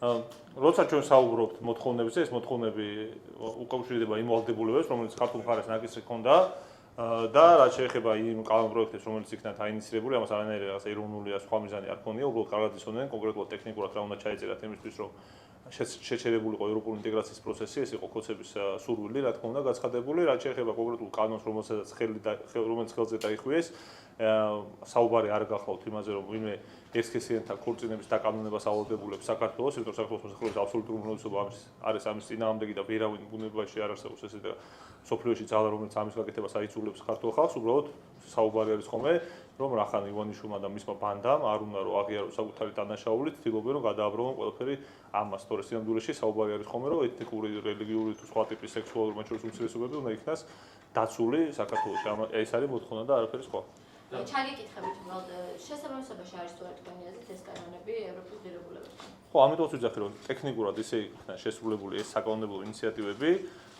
როცა ჩვენ საუბრობთ მოთხოვნებზე, ეს მოთხოვნები უკავშირდება იმ ვალდებულებებს, რომელიც ქართულ მხარეს ნაკისრი ჰქონდა და რაც შეეხება იმ კანონპროექტებს, რომელიც იქნა დაინიცირებული, ამას არანაირი რაღაც ეროვნული და სხვა მიზანი არ ქონია, უბრალოდ კარგად იცოდნენ კონკრეტულად ტექნიკურად რა უნდა ჩაეწერათ იმისთვის, რომ შეჩერებულიყო ევროპული ინტეგრაციის პროცესი, ეს იყო ქოცების სურვილი, რა თქმა უნდა, გაცხადებული, რაც შეეხება კონკრეტულ კანონს, რომელიც ხელზე დაიხვიეს, საუბარი არ გახლავთ იმაზე, რომ ვინმე ექსქესიანთა ქორწინების დაკანონებას ავალდებულებს საქართველოს, იმიტომ რომ საქართველოს მოსახლეობის აბსოლუტური უმრავლესობა არის ამის წინააღმდეგი და ვერავინ ბუნებაში არ არსებობს ესე და სოფლიოში ძალა, რომელიც ამის გაკეთებას აიძულებს ქართულ ხალხს, უბრალოდ საუბარი არის ხოლმე, რომ რახან ივანიშვილმა და მისმა ბანდამ არ უნდა რომ აღიაროს საკუთარი დანაშაულით, ცდილობენ რომ გადააბრუნონ ყველაფერი ამას. თორე სინამდვილეში საუბარი არის ხოლმე, რომ ეთნიკური, რელიგიური თუ სხვა ტიპის სექსუალური მათ შორის უმცირესობები უნდა იქნას დაცული საქართველოში. ეს არის მოთხოვნა და არაფერი სხვა. ჩაგიკითხებით უბრალოდ შესაბამისობაში არის თუ არ თქვენი აზრით ეს კანონები ევროპის დირებულებებთან. ხო, ამიტომაც ვიძახი რომ ტექნიკურად ისე იქნა შესრულებული ეს საკანონმდებლო ინიციატივები,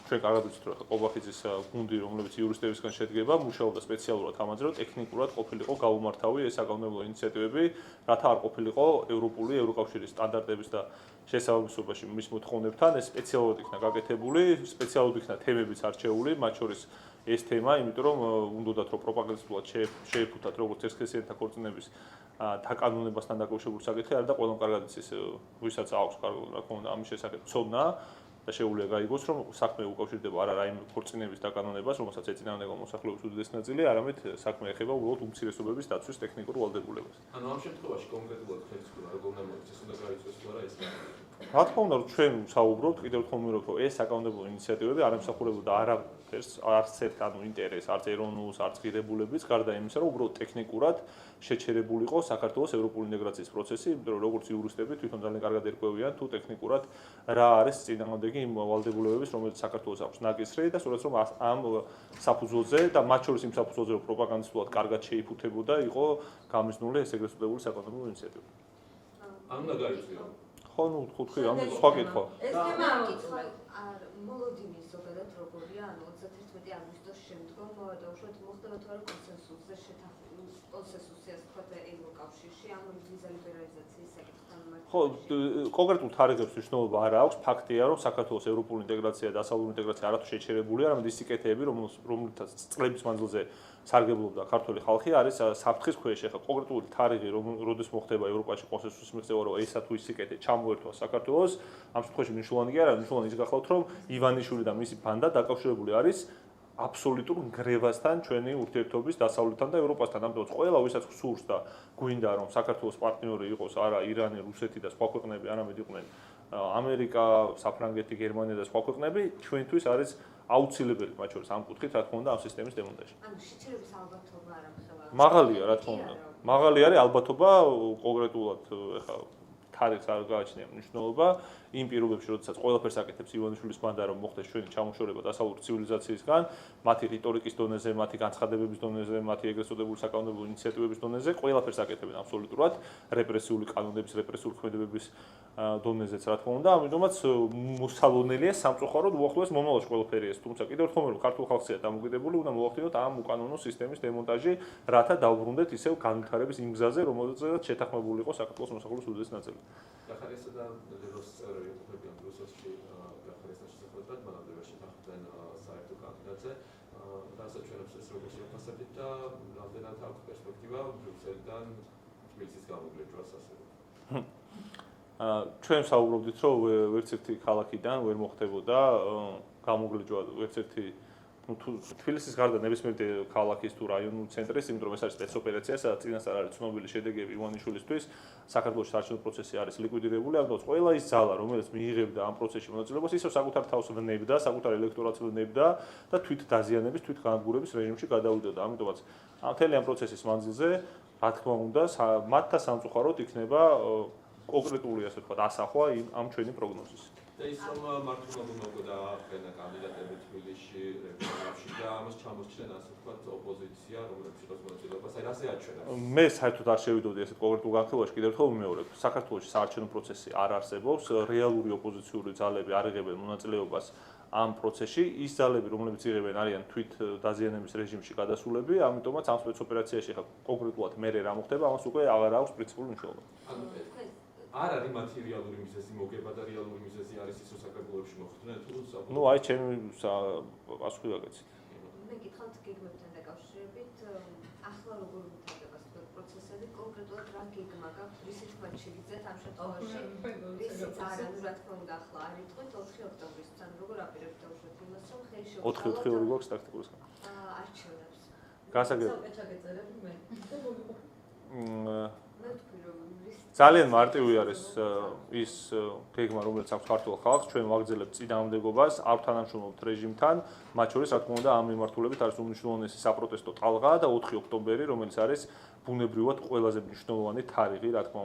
ჩვენ კარგად ვიცით რომ ყობახიძის გუნდი, რომელიც იურისტებისგან შედგება, მუშაობდა სპეციალურად ამაზე, რომ ტექნიკურად ყოფილიყო გაუმართავი ეს საკანონმდებლო ინიციატივები, რათა არ ყოფილიყო ევროპული, ევროკავშირის სტანდარტების და შესაბამისობაში მის მოთხოვნებთან, ეს სპეციალურად იქნა გაკეთებული, სპეციალურად იქნა თემებიც არჩეული, მათ შორის ეს თემა, იმიტომ რომ უნდათ რომ პროპაგანდისტულად შეეფუთათ როგორც ექსქესიანთა ქორწინების დაკანონებასთან დაკავშირებული საკითხი, არა და ყველამ კარგად იცის, ვისაც აქვს კარგად რა თქმა უნდა ამის შესახებ ცოდნა და შეუძლია გაიგოს, რომ საქმე უკავშირდება არა რაიმე ქორწინების დაკანონებას, რომელსაც ეწინააღმდეგება მოსახლეობის უდიდესი ნაწილი, არამედ საქმე ეხება უბრალოდ უმცირესობების დაცვის ტექნიკურ ვალდებულებას. ანუ ამ შემთხვევაში კონკრეტულად ხელისუფლება როგორ უნდა მოიქცეს, უნდა გაიწვიოს თუ არა ეს რა თქმა უნდა, რომ ჩვენ საუბრობთ, კიდევ ერთხელ ვიმეორებ, რომ ეს საკანონმდებლო ინიციატივები არ ემსახურებოდა არაფერს, არც ერთ ინტერესს, არც ეროვნულს, არც ღირებულებებს, გარდა იმისა, რომ უბრალოდ ტექნიკურად შეჩერებულიყო საქართველოს ევროპული ინტეგრაციის პროცესი, იმიტომ რომ როგორც იურისტები თვითონ ძალიან კარგად ერკვევიან თუ ტექნიკურად რა არის წინააღმდეგი იმ ვალდებულებების, რომელიც საქართველოს აქვს ნაკისრი და სწორედ რომ ამ საფუძველზე და მათ შორის იმ საფუძველზე, რომ პროპაგანდისტულად კარგად შეიფუთებოდა, იყო გამიზნული ეს ეგრეთ წოდებული საკანონმდებლო ინიციატივა. ან უნდა გაიწვიოს. ხო, ნუ თქვი, ამ სხვა კითხვა. ეს თემა მოლოდინის ზოგადად როგორია, ანუ 31 აგვისტოს შემდგომ დაუშვათ მოხდება თუ არა კონსენსუსზე შეთანხმება, კონსენსუსი ასე ვთქვათ ევროკავშირში, ანუ ვიზა ლიბერალიზაციის საკითხთან მიმართებით. ხო, კონკრეტულ თარიღებს მნიშვნელობა არ აქვს, ფაქტია, რომ საქართველოს ევროპული ინტეგრაცია და დასავლური ინტეგრაცია არათუ შეჩერებულია, არამედ ის სიკეთეები, რომელთაც წლების მანძილზე სარგებლობდა ქართული ხალხი, არის საფრთხის ქვეშ. ახლა კონკრეტული თარიღი, როდის მოხდება ევროპაში კონსენსუსის მიღწევა, რომ ესა თუ ის სიკეთე ჩამოერთვა საქართველოს, ამ შემთხვევაში მნიშვნელოვანი კი არა, მნიშვნელოვანი ის გახლავთ, რომ ივანიშვილი და მისი ბანდა დაკავშირებული არის აბსოლუტურ ნგრევასთან ჩვენი ურთიერთობის დასავლეთთან და ევროპასთან. ამიტომ ყველა ვისაც სურს და გვინდა რომ საქართველოს პარტნიორი იყოს არა ირანი, რუსეთი და სხვა ქვეყნები, არამედ იყვნენ ამერიკა, საფრანგეთი, გერმანია და სხვა ქვეყნები, ჩვენთვის არის აუცილებელი მათ შორის ამ კუთხით, რა თქმა უნდა, ამ სისტემის დემონტაჟი. ანუ შეჩერების ალბათობა არ ახლა. მაღალია, რა თქმა უნდა. მაღალი არის ალბათობა კონკრეტულად ეხლა თარიღს არ გააჩნია მნიშვნელობა იმ პირობებში, როდესაც ყველაფერს აკეთებს ივანიშვილის ბანდა, რომ მოხდეს ჩვენი ჩამოშორება დასავლური ცივილიზაციისგან, მათი რიტორიკის დონეზე, მათი განცხადებების დონეზე, მათი ეგრეთ წოდებული საკანონმდებლო ინიციატივების დონეზე, ყველაფერს აკეთებენ აბსოლუტურად რეპრესიული კანონების, რეპრესიული ქმედებების დონეზეც, რა თქმა უნდა, ამიტომაც მოსალონელია სამწუხაროდ უახლოეს მომავალში ყველაფერი ეს, თუმცა კიდევ ერთხელ რომ ქართულ ხალხია დამოკიდებული, უნდა მოვახდინოთ ამ უკანონო სისტემის დემონტაჟი, რათა დავბრუნდეთ ისევ განვითარების იმ გზაზე, რომელზეც შეთანხმებული იყო საქართველოს მოსახლეობის უდიდესი ნაწილი. გახარიესა და ლეროს წევრები იყოფებიან რუსეთში გახარიესთან შესაძლებლად, მანამდე ვერ შეთანხმდნენ საერთო კანდიდატზე. რასაც ჩვენებს ეს როგორ შევფასებით და რამდენად აქვს პერსპექტივა ბრიუსელიდან თბილისის გამოგლეჯვას ასე. ჩვენ საუბრობდით, რომ ვერც ერთი ქალაქიდან ვერ მოხდებოდა გამოგლეჯვა ვერც ერთი თბილისის გარდა ნებისმიერ ქალაქის თუ რაიონულ ცენტრის, იმიტომ რომ ეს არის სპეცოპერაცია, სადაც წინასწარ არის ცნობილი შედეგები ივანიშვილისთვის, საქართველოს საარჩევნო პროცესი არის ლიკვიდირებული, ამიტომ ყველა ის ძალა, რომელიც მიიღებდა ამ პროცესში მონაწილეობას, ისევ საკუთარ თავს ვნებდა, საკუთარ ელექტორატს ვნებდა და თვით დაზიანების, თვით განადგურების რეჟიმში გადავიდოდა. ამიტომაც მთელი ამ პროცესის მანძილზე, რა თქმა უნდა, მათთა სამწუხაროდ იქნება კონკრეტული, ასე ვთქვათ, ასახვა ამ ჩვენი პროგნოზის. და ის რომ მართლობა უნდა დააყენა კანდიდატები თბილისში, რეგიონებში და ამას ჩამოსჩნენ, ასე ვთქვათ, ოპოზიცია, რომელიც იყოს მონაწილეობას, აი ასე აჩვენებს. მე საერთოდ არ შევიდოდი ასეთ კონკრეტულ განხილვაში, კიდევ ერთხელ ვიმეორებ, საქართველოში საარჩევნო პროცესი არ არსებობს, რეალური ოპოზიციური ძალები არ იღებენ მონაწილეობას ამ პროცესში, ის ძალები, რომლებიც იღებენ, არიან თვით დაზიანების რეჟიმში გადასულები, ამიტომაც ამ სპეცოპერაციაში ხა კონკრეტულად მე რა მოხდება, ამას უკვე აღარ აქვს პრინციპული მნიშვნელობა. არ არის მატერიალური მიზეზი მოგება და რეალური მიზეზი არის ის, რომ საკრებულოებში მოხვდნენ თუ ნუ აი ჩემი პასუხი ვაგეცით. მე გითხავთ გეგმებთან დაკავშირებით, ახლა როგორ ვითარდება პროცესები, კონკრეტულად რა გეგმა გაქვთ, რისით მათ შეგიძლიათ ამ შემთხვევაში, რისით არა, ну რა თქმა უნდა, ახლა არ იტყვით 4 ოქტომბრის, თან როგორ აპირებთ დაუშვათ იმას, რომ ხელი შეუწყალოთ 4-4 გვაქვს ტაქტიკურს. არჩევნებს. გასაგებია. მე ვთქვი, რომ ძალიან მარტივი არის ის გეგმა, რომელიც აქვს ქართულ ხალხს, ჩვენ ვაგრძელებთ წინააღმდეგობას, არ თანამშრომლობთ რეჟიმთან, მათ შორის რა თქმა უნდა ამ მიმართულებით არის უმნიშვნელოვანესი საპროტესტო ტალღა და 4 ოქტომბერი, რომელიც არის ბუნებრივად ყველაზე მნიშვნელოვანი თარიღი, რა თქმა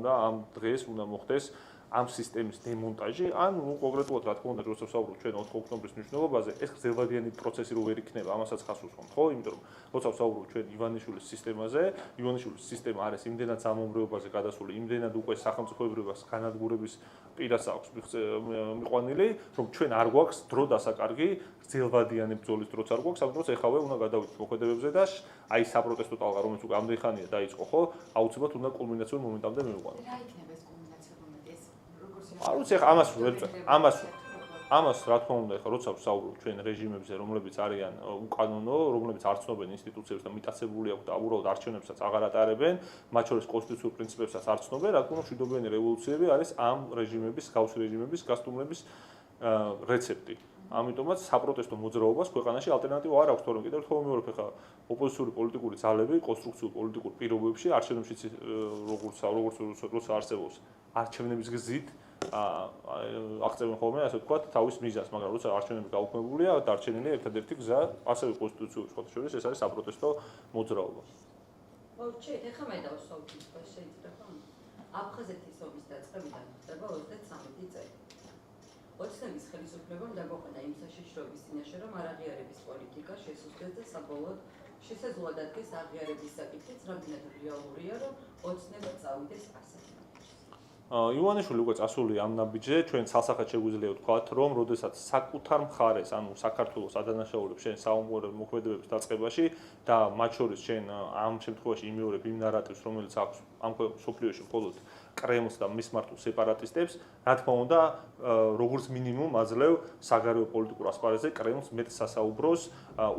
უნდა, ამ დღეს უნდა მოხდეს ამ სისტემის დემონტაჟი, ან კონკრეტულად რა თქმა უნდა, როცა ვსაუბრობთ ჩვენ 4 ოქტომბრის მნიშვნელობაზე, ეს გრძელვადიანი პროცესი რო ვერ იქნება, ამასაც ხას უსვამთ, ხო? იმიტომ რომ როცა ვსაუბრობთ ჩვენ ივანიშვილის სისტემაზე, ივანიშვილის სისტემა არის იმდენად სამომრეობაზე გადასული, იმდენად უკვე სახელმწიფოებრიობას განადგურების პირას აქვს მიყვანილი, რომ ჩვენ არ გვაქვს დრო დასაკარგი, გრძელვადიანი ბრძოლის დროც არ გვაქვს, ამიტომ ეხავე უნდა გადავიდეთ მოქმედებებზე და აი საპროტესტო ტალღა, რომელიც უკვე ამდენი ხანია დაიწყო, ხო? აუცილებლად უნდა კულმინაციურ მომენტამდე მივიყვანოთ. რა იქნება ეს კულმინაციურ მომენტი? ეს როგორ არ ვიცი, ახლა ამას რა თქმა უნდა, ახლა როცა ვსაუბრობ ჩვენ რეჟიმებზე, რომლებიც არიან უკანონო, რომლებიც არ ცნობენ ინსტიტუციებს და მიტაცებული აქვს და უბრალოდ არჩევნებსაც აღარ ატარებენ, მათ შორის კონსტიტუციურ პრინციპებსაც არ ცნობენ, რა თქმა უნდა, მშვიდობიანი რევოლუციები არის ამ რეჟიმების, გავსი რეჟიმების გასტუმრების რეცეპტი. ამიტომაც საპროტესტო მოძრაობას ქვეყანაში ალტერნატივა არ აქვს, თორემ კიდევ ერთხელ ვიმეორებ, ხა ოპოზიციური პოლიტიკური ძალები კონსტრუქციულ პოლიტიკურ პირობებში არჩევნებშიც როგორც არსებობს არჩევნების გზით აღწევენ ხოლმე, ასე ვთქვათ, თავის მიზანს, მაგრამ როცა არჩევნები გაუქმებულია, დარჩენილია ერთადერთი გზა, ასევე კონსტიტუციური შორის, ეს არის საპროტესტო მოძრაობა. ეხლა მე დავსვავთ ის შეიძლება. აფხაზეთის ომის დაწყებიდან ხდება 33 წელი. ოცნების ხელისუფლებამ დაგვაყენა იმ საშიშროების წინაშე, რომ არაღიარების პოლიტიკა შესუსტეს და საბოლოოდ შესაძლოა დადგეს აღიარების საკითხიც, რამდენად რეალურია, რომ ოცნება წავიდეს ასეთ. ივანიშვილი უკვე წასული ამ ნაბიჯზე, ჩვენ ცალსახად შეგვიძლია ვთქვათ, რომ როდესაც საკუთარ მხარეს, ანუ საქართველოს ადანაშაულებს შენ საომრობო მოქმედებების დაწყებაში და მათ შორის შენ ამ შემთხვევაში იმეორებ იმ ნარატივს, რომელიც აქვს ამ სოფლიოში მხოლოდ კრემლს და მის მართულ სეპარატისტებს, რა თქმა უნდა, როგორც მინიმუმ აძლევ საგარეო პოლიტიკურ ასპარეზზე კრემლს მეტ სასაუბროს,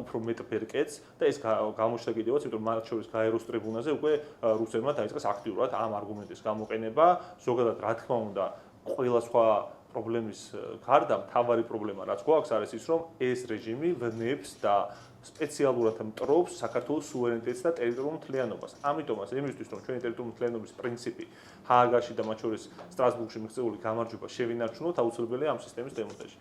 უფრო მეტ ბერკეტს და ეს გამოჩნდა კიდევაც, იმიტომ რომ მათ შორის გაეროს ტრიბუნაზე უკვე რუსებმა დაიწყეს აქტიურად ამ არგუმენტის გამოყენება, ზოგადად რა თქმა უნდა, ყველა სხვა პრობლემის გარდა მთავარი პრობლემა რაც გვაქვს არის ის, რომ ეს რეჟიმი ვნებს და სპეციალურად მტრობს საქართველოს სუვერენიტეტს და ტერიტორიულ მთლიანობას. ამიტომაც იმისთვის, რომ ჩვენი ტერიტორიული მთლიანობის პრინციპი ჰააგაში და მათ შორის სტრასბურგში მიღწეული გამარჯვება შევინარჩუნოთ, აუცილებელია ამ სისტემის დემონტაჟი.